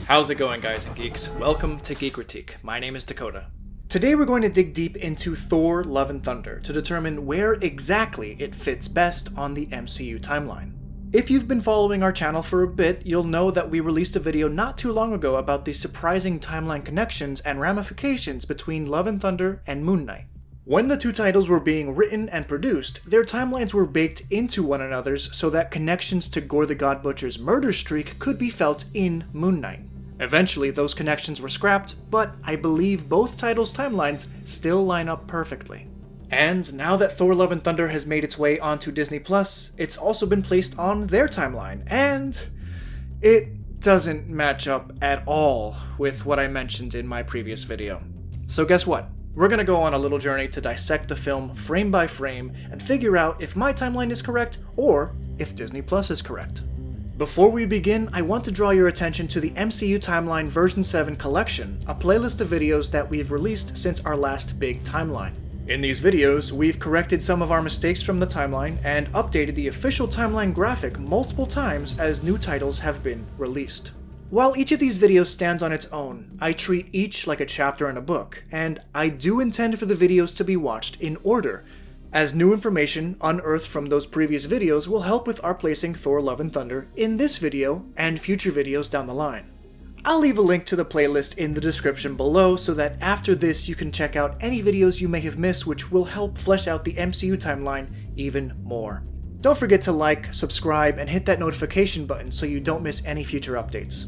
How's it going, guys and geeks? Welcome to Geekritique. My name is Dakota. Today we're going to dig deep into Thor: Love and Thunder to determine where exactly it fits best on the MCU timeline. If you've been following our channel for a bit, you'll know that we released a video not too long ago about the surprising timeline connections and ramifications between Love and Thunder and Moon Knight. When the two titles were being written and produced, their timelines were baked into one another's so that connections to Gore the God Butcher's murder streak could be felt in Moon Knight. Eventually, those connections were scrapped, but I believe both titles' timelines still line up perfectly. And now that Thor: Love and Thunder has made its way onto Disney+, it's also been placed on their timeline, and it doesn't match up at all with what I mentioned in my previous video. So guess what? We're gonna go on a little journey to dissect the film frame by frame and figure out if my timeline is correct or if Disney Plus is correct. Before we begin, I want to draw your attention to the MCU Timeline Version 7 Collection, a playlist of videos that we've released since our last big timeline. In these videos, we've corrected some of our mistakes from the timeline and updated the official timeline graphic multiple times as new titles have been released. While each of these videos stands on its own, I treat each like a chapter in a book, and I do intend for the videos to be watched in order, as new information unearthed from those previous videos will help with our placing Thor: Love and Thunder in this video and future videos down the line. I'll leave a link to the playlist in the description below so that after this you can check out any videos you may have missed, which will help flesh out the MCU timeline even more. Don't forget to like, subscribe, and hit that notification button so you don't miss any future updates.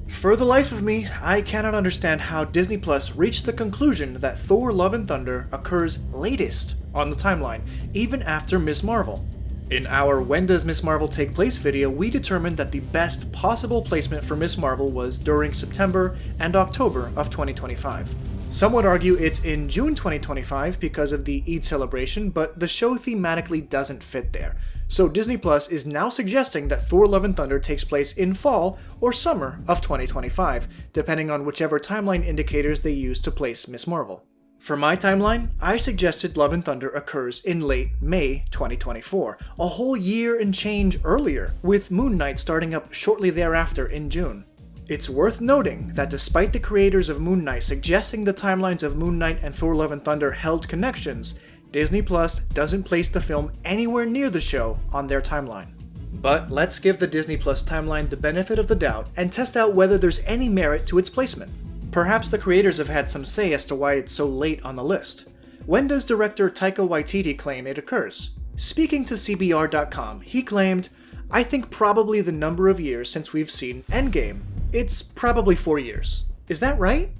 For the life of me, I cannot understand how Disney Plus reached the conclusion that Thor: Love and Thunder occurs latest on the timeline, even after Ms. Marvel. In our When Does Ms. Marvel Take Place video, we determined that the best possible placement for Ms. Marvel was during September and October of 2025. Some would argue it's in June 2025 because of the Eid celebration, but the show thematically doesn't fit there. So Disney Plus is now suggesting that Thor: Love and Thunder takes place in fall or summer of 2025, depending on whichever timeline indicators they use to place Ms. Marvel. For my timeline, I suggested Love and Thunder occurs in late May 2024, a whole year and change earlier, with Moon Knight starting up shortly thereafter in June. It's worth noting that despite the creators of Moon Knight suggesting the timelines of Moon Knight and Thor: Love and Thunder held connections, Disney Plus doesn't place the film anywhere near the show on their timeline. But let's give the Disney Plus timeline the benefit of the doubt and test out whether there's any merit to its placement. Perhaps the creators have had some say as to why it's so late on the list. When does director Taika Waititi claim it occurs? Speaking to CBR.com, he claimed, "I think probably the number of years since we've seen Endgame. It's probably 4 years. Is that right?"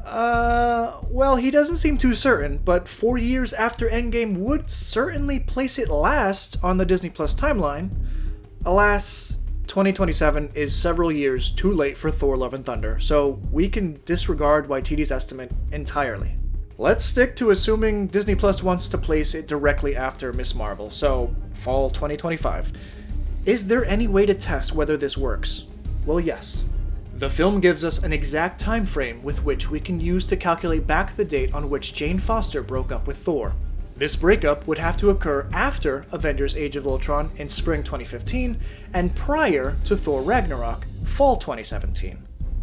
Well, he doesn't seem too certain, but 4 years after Endgame would certainly place it last on the Disney Plus timeline. Alas, 2027 is several years too late for Thor: Love and Thunder, so we can disregard Waititi's estimate entirely. Let's stick to assuming Disney Plus wants to place it directly after Ms. Marvel, so fall 2025. Is there any way to test whether this works? Well, yes. The film gives us an exact time frame with which we can use to calculate back the date on which Jane Foster broke up with Thor. This breakup would have to occur after Avengers: Age of Ultron in spring 2015 and prior to Thor: Ragnarok, fall 2017.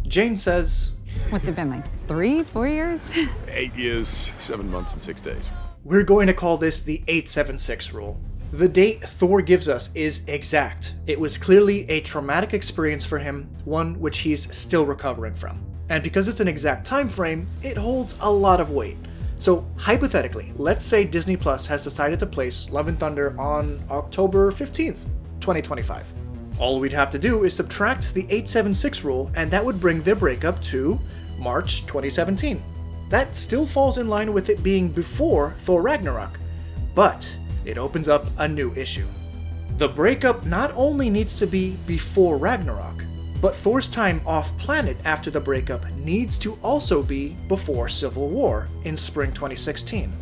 Jane says, "What's it been, like 3-4 years?" 8 years, 7 months, and 6 days. We're going to call this the 876 rule. The date Thor gives us is exact. It was clearly a traumatic experience for him, one which he's still recovering from. And because it's an exact time frame, it holds a lot of weight. So hypothetically, let's say Disney Plus has decided to place Love and Thunder on October 15th, 2025. All we'd have to do is subtract the 876 rule, and that would bring their breakup to March 2017. That still falls in line with it being before Thor: Ragnarok, but it opens up a new issue. The breakup not only needs to be before Ragnarok, but Thor's time off-planet after the breakup needs to also be before Civil War in spring 2016.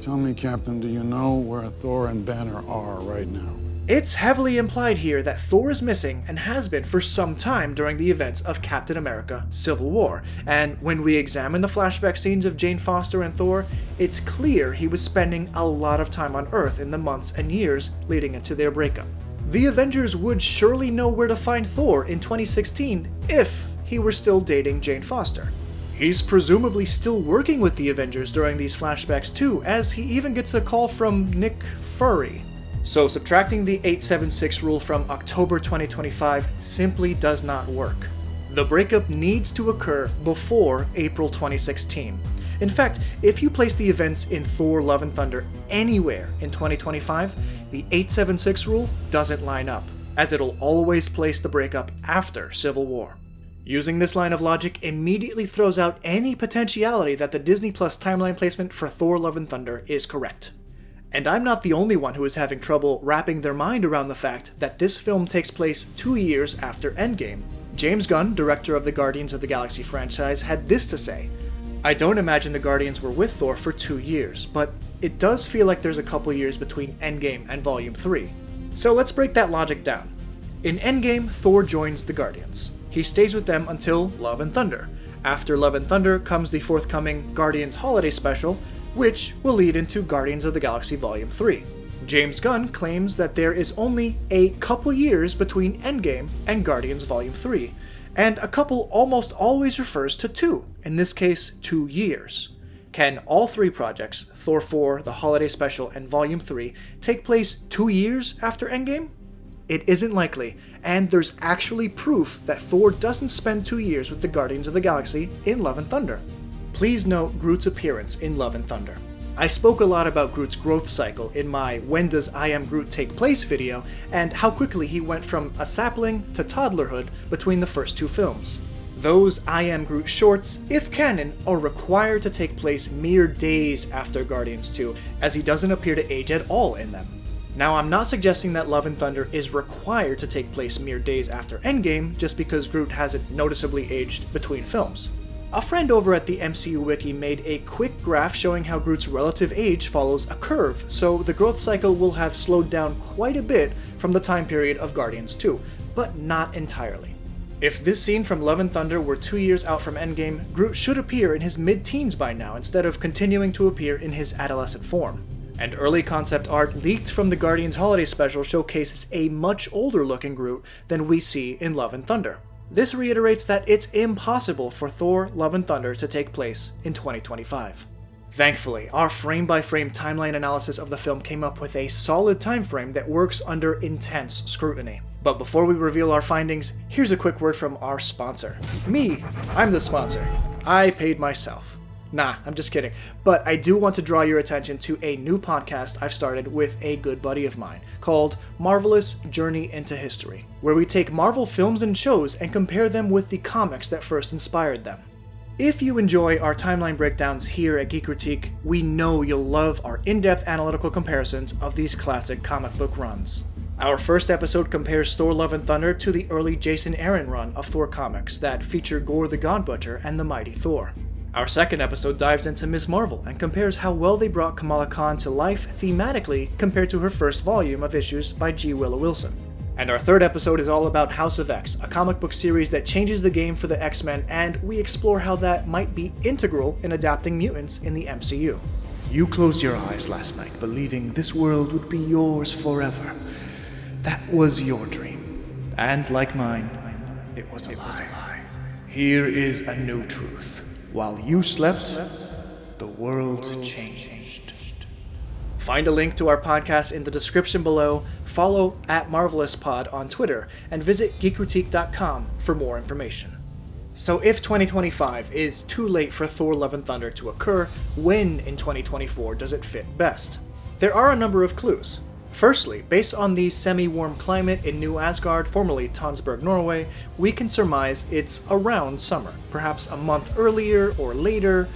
Tell me, Captain, do you know where Thor and Banner are right now? It's heavily implied here that Thor is missing and has been for some time during the events of Captain America: Civil War, and when we examine the flashback scenes of Jane Foster and Thor, it's clear he was spending a lot of time on Earth in the months and years leading into their breakup. The Avengers would surely know where to find Thor in 2016 if he were still dating Jane Foster. He's presumably still working with the Avengers during these flashbacks too, as he even gets a call from Nick Fury. So subtracting the 876 rule from October 2025 simply does not work. The breakup needs to occur before April 2016. In fact, if you place the events in Thor Love and Thunder anywhere in 2025, the 876 rule doesn't line up, as it'll always place the breakup after Civil War. Using this line of logic immediately throws out any potentiality that the Disney Plus timeline placement for Thor Love and Thunder is correct. And I'm not the only one who is having trouble wrapping their mind around the fact that this film takes place 2 years after Endgame. James Gunn, director of the Guardians of the Galaxy franchise, had this to say: "I don't imagine the Guardians were with Thor for 2 years, but it does feel like there's a couple years between Endgame and Volume 3. So let's break that logic down. In Endgame, Thor joins the Guardians. He stays with them until Love and Thunder. After Love and Thunder comes the forthcoming Guardians Holiday Special, which will lead into Guardians of the Galaxy Volume 3. James Gunn claims that there is only a couple years between Endgame and Guardians Volume 3, and a couple almost always refers to 2, in this case 2 years. Can all 3 projects, Thor 4, the Holiday Special, and Volume 3, take place 2 years after Endgame? It isn't likely, and there's actually proof that Thor doesn't spend 2 years with the Guardians of the Galaxy in Love and Thunder. Please note Groot's appearance in Love and Thunder. I spoke a lot about Groot's growth cycle in my When Does I Am Groot Take Place video, and how quickly he went from a sapling to toddlerhood between the first 2 films. Those I Am Groot shorts, if canon, are required to take place mere days after Guardians 2, as he doesn't appear to age at all in them. Now, I'm not suggesting that Love and Thunder is required to take place mere days after Endgame just because Groot hasn't noticeably aged between films. A friend over at the MCU Wiki made a quick graph showing how Groot's relative age follows a curve, so the growth cycle will have slowed down quite a bit from the time period of Guardians 2, but not entirely. If this scene from Love and Thunder were 2 years out from Endgame, Groot should appear in his mid-teens by now instead of continuing to appear in his adolescent form. And early concept art leaked from the Guardians Holiday Special showcases a much older looking Groot than we see in Love and Thunder. This reiterates that it's impossible for Thor Love and Thunder to take place in 2025. Thankfully, our frame-by-frame timeline analysis of the film came up with a solid time frame that works under intense scrutiny. But before we reveal our findings, here's a quick word from our sponsor. Me, I'm the sponsor. I paid myself. Nah, I'm just kidding. But I do want to draw your attention to a new podcast I've started with a good buddy of mine called Marvelous Journey into History, where we take Marvel films and shows and compare them with the comics that first inspired them. If you enjoy our timeline breakdowns here at Geekritique, we know you'll love our in-depth analytical comparisons of these classic comic book runs. Our first episode compares Thor Love and Thunder to the early Jason Aaron run of Thor comics that feature Gore the God Butcher and the mighty Thor. Our second episode dives into Ms. Marvel and compares how well they brought Kamala Khan to life thematically compared to her first volume of issues by G. Willow Wilson. And our third episode is all about House of X, a comic book series that changes the game for the X-Men, and we explore how that might be integral in adapting mutants in the MCU. You closed your eyes last night, believing this world would be yours forever. That was your dream. And like mine, it was a lie. Here is a new truth. While you slept, the world changed. Find a link to our podcast in the description below, follow @MarvelousPod on Twitter, and visit Geekritique.com for more information. So if 2025 is too late for Thor Love and Thunder to occur, when in 2024 does it fit best? There are a number of clues. Firstly, based on the semi-warm climate in New Asgard, formerly Tonsberg, Norway, we can surmise it's around summer, perhaps a month earlier or later.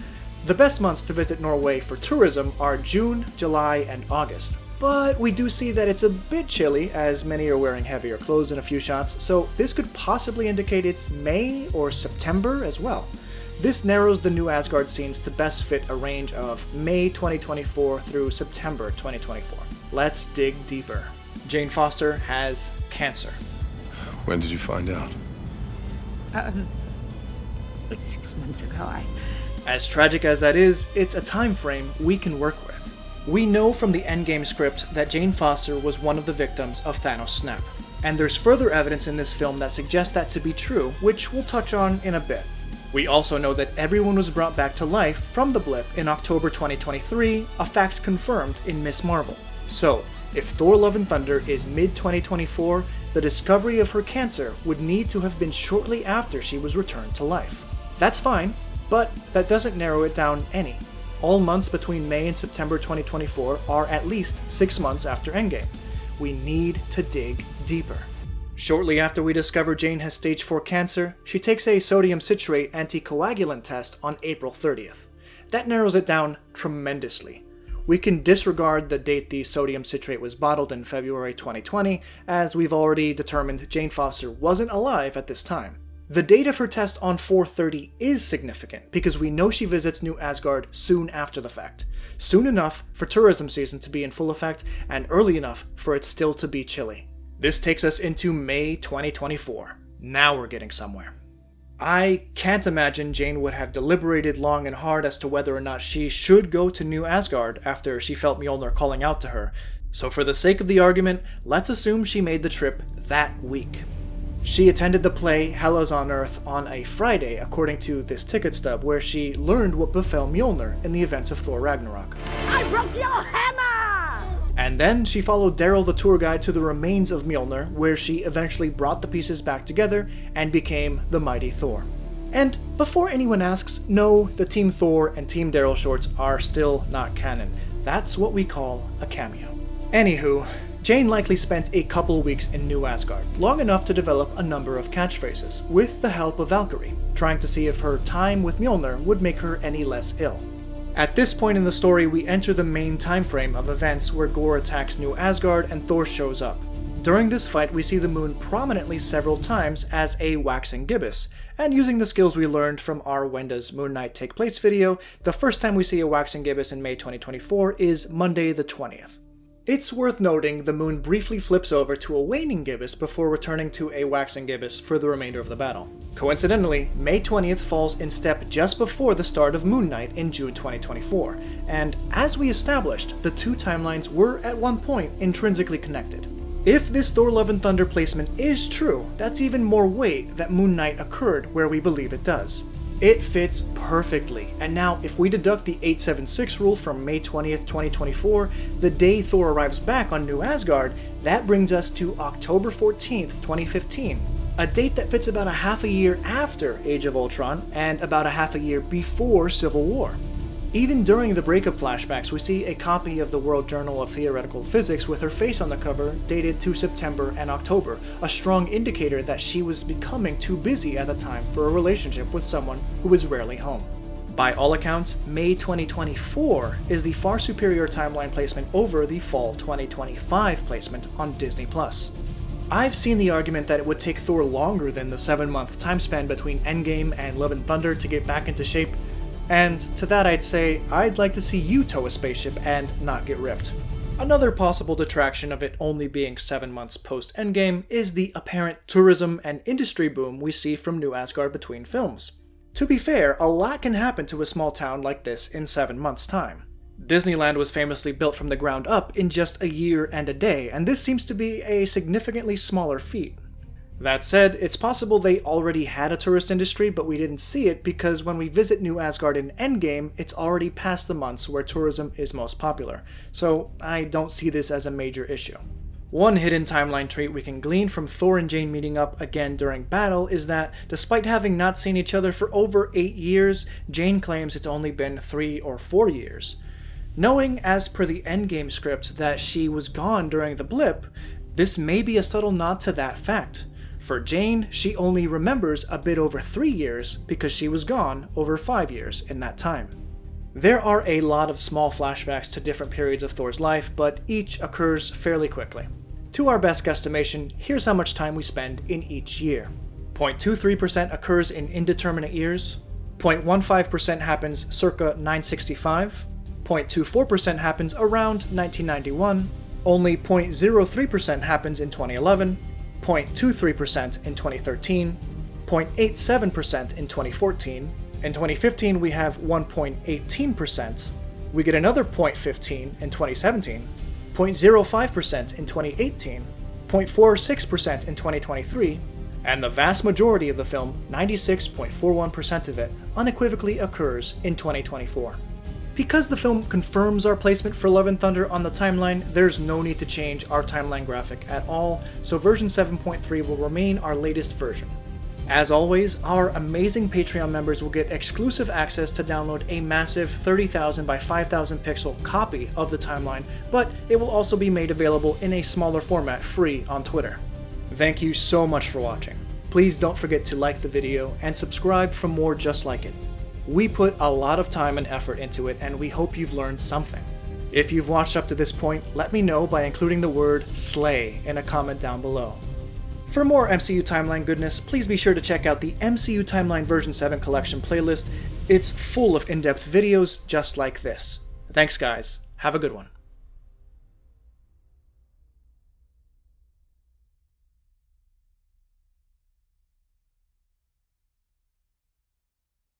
The best months to visit Norway for tourism are June, July, and August. But we do see that it's a bit chilly, as many are wearing heavier clothes in a few shots, so this could possibly indicate it's May or September as well. This narrows the New Asgard scenes to best fit a range of May 2024 through September 2024. Let's dig deeper. Jane Foster has cancer. When did you find out? Like 6 months ago. As tragic as that is, it's a time frame we can work with. We know from the Endgame script that Jane Foster was one of the victims of Thanos' snap. and there's further evidence in this film that suggests that to be true, which we'll touch on in a bit. We also know that everyone was brought back to life from the blip in October 2023, a fact confirmed in Ms. Marvel. So, if Thor Love and Thunder is mid-2024, the discovery of her cancer would need to have been shortly after she was returned to life. That's fine, but that doesn't narrow it down any. All months between May and September 2024 are at least 6 months after Endgame. We need to dig deeper. Shortly after we discover Jane has stage 4 cancer, she takes a sodium citrate anticoagulant test on April 30th. That narrows it down tremendously. We can disregard the date the sodium citrate was bottled in February 2020, as we've already determined Jane Foster wasn't alive at this time. The date of her test on 4/30 is significant because we know she visits New Asgard soon after the fact. Soon enough for tourism season to be in full effect, and early enough for it still to be chilly. This takes us into May 2024. Now we're getting somewhere. I can't imagine Jane would have deliberated long and hard as to whether or not she should go to New Asgard after she felt Mjolnir calling out to her, so for the sake of the argument, let's assume she made the trip that week. She attended the play Hellas on Earth on a Friday, according to this ticket stub, where she learned what befell Mjolnir in the events of Thor Ragnarok. I broke your hammer! And then she followed Daryl the tour guide to the remains of Mjolnir, where she eventually brought the pieces back together and became the mighty Thor. And before anyone asks, no, the Team Thor and Team Daryl shorts are still not canon. That's what we call a cameo. Anywho, Jane likely spent a couple weeks in New Asgard, long enough to develop a number of catchphrases, with the help of Valkyrie, trying to see if her time with Mjolnir would make her any less ill. At this point in the story, we enter the main time frame of events where Gore attacks New Asgard and Thor shows up. During this fight, we see the moon prominently several times as a waxing gibbous, and using the skills we learned from our When Does Moon Knight Take Place video, the first time we see a waxing gibbous in May 2024 is Monday the 20th. It's worth noting the moon briefly flips over to a waning gibbous before returning to a waxing gibbous for the remainder of the battle. Coincidentally, May 20th falls in step just before the start of Moon Knight in June 2024, and as we established, the two timelines were at one point intrinsically connected. If this Thor Love and Thunder placement is true, that's even more weight that Moon Knight occurred where we believe it does. It fits perfectly, and now if we deduct the 876 rule from May 20th, 2024, the day Thor arrives back on New Asgard, that brings us to October 14th, 2015, a date that fits about a half a year after Age of Ultron and about a half a year before Civil War. Even during the breakup flashbacks, we see a copy of the World Journal of Theoretical Physics with her face on the cover, dated to September and October, a strong indicator that she was becoming too busy at the time for a relationship with someone who was rarely home. By all accounts, May 2024 is the far superior timeline placement over the Fall 2025 placement on Disney+. I've seen the argument that it would take Thor longer than the 7-month time span between Endgame and Love and Thunder to get back into shape, and to that I'd say, I'd like to see you tow a spaceship and not get ripped. Another possible detraction of it only being 7 months post-Endgame is the apparent tourism and industry boom we see from New Asgard between films. To be fair, a lot can happen to a small town like this in 7 months' time. Disneyland was famously built from the ground up in just a year and a day, and this seems to be a significantly smaller feat. That said, it's possible they already had a tourist industry, but we didn't see it because when we visit New Asgard in Endgame, it's already past the months where tourism is most popular, so I don't see this as a major issue. One hidden timeline trait we can glean from Thor and Jane meeting up again during battle is that, despite having not seen each other for over 8 years, Jane claims it's only been 3 or 4 years. Knowing, as per the Endgame script, that she was gone during the blip, this may be a subtle nod to that fact. For Jane, she only remembers a bit over 3 years because she was gone over 5 years in that time. There are a lot of small flashbacks to different periods of Thor's life, but each occurs fairly quickly. To our best guesstimation, here's how much time we spend in each year. 0.23% occurs in indeterminate years, 0.15% happens circa 965, 0.24% happens around 1991, only 0.03% happens in 2011, 0.23% in 2013, 0.87% in 2014. In 2015 we have 1.18%, we get another 0.15 in 2017, 0.05% in 2018, 0.46% in 2023, and the vast majority of the film, 96.41% of it, unequivocally occurs in 2024. Because the film confirms our placement for Love and Thunder on the timeline, there's no need to change our timeline graphic at all, so version 7.3 will remain our latest version. As always, our amazing Patreon members will get exclusive access to download a massive 30,000 by 5,000 pixel copy of the timeline, but it will also be made available in a smaller format free on Twitter. Thank you so much for watching. Please don't forget to like the video and subscribe for more just like it. We put a lot of time and effort into it, and we hope you've learned something. If you've watched up to this point, let me know by including the word SLAY in a comment down below. For more MCU Timeline goodness, please be sure to check out the MCU Timeline version 7 collection playlist. It's full of in-depth videos just like this. Thanks guys, have a good one.